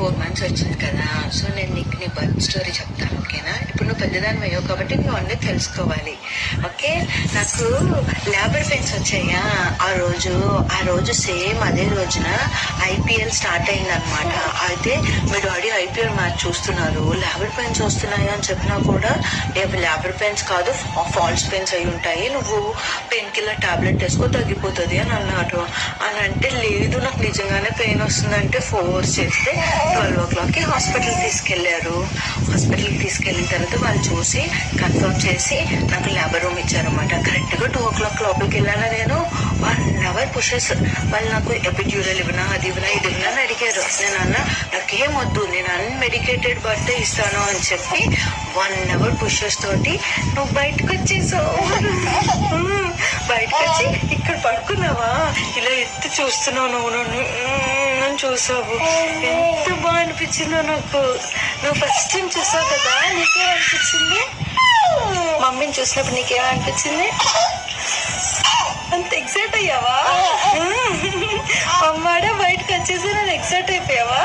4 months వచ్చింది కదా. So నేను నీకు నీ బర్త్ స్టోరీ చెప్తాను, ఓకేనా? ఇప్పుడు నువ్వు పెద్దదాన్ని అయ్యావు కాబట్టి నువ్వు అన్నీ తెలుసుకోవాలి, ఓకే? నాకు లేబర్ పెయిన్స్ వచ్చాయా ఆ రోజు సేమ్ అదే రోజున ఐపీఎల్ స్టార్ట్ అయిందనమాట. అయితే మీ డాడీ ఐపీఎల్ మ్యాచ్ చూస్తున్నారు, లేబర్ పెయిన్స్ వస్తున్నాయి అని చెప్పినా కూడా లేబర్ పెయిన్స్ కాదు, ఫాల్స్ పెయిన్స్ అయి ఉంటాయి, నువ్వు పెయిన్ కిల్లర్ టాబ్లెట్ వేసుకో తగ్గిపోతుంది అని అన్నారు. అని అంటే లేదు నాకు నిజంగానే పెయిన్ వస్తుందంటే ఫోర్స్ చేస్తే 12 o'clockకి హాస్పిటల్కి తీసుకెళ్లారు. హాస్పిటల్కి తీసుకెళ్ళిన తర్వాత వాళ్ళు చూసి కన్ఫర్మ్ చేసి నాకు లేబర్ రూమ్ ఇచ్చారన్నమాట. కరెక్ట్గా 2 o'clock లోపలికి వెళ్ళాను. నేను 1 hour పుషెస్ వాళ్ళు నాకు ఎపిడ్యూరల్ ఇవ్వనా, అది ఇవ్వనా, ఇది ఇవ్వనా అని అడిగారు. నేను అన్నా నాకేం వద్దు, నేను అన్మెడికేటెడ్ బర్త్డే ఇస్తాను అని చెప్పి 1 hour పుషెస్ తోటి నువ్వు బయటకు వచ్చేసావు. బయటకు వచ్చి ఇక్కడ పడుకున్నావా, ఇలా ఎత్తి చూస్తున్నావు నువ్వు నన్ను చూసావు. ఎంత బాగా అనిపించిందో నాకు. నువ్వు ఫస్ట్ టైం చూసావు కదా, నీకేమనిపించింది? మమ్మీని చూసినప్పుడు నీకేమనిపించింది? అంత ఎక్సైట్ అయ్యావా? అమ్మాడే బయటకు వచ్చేసి నేను ఎక్సైట్ అయిపోయావా?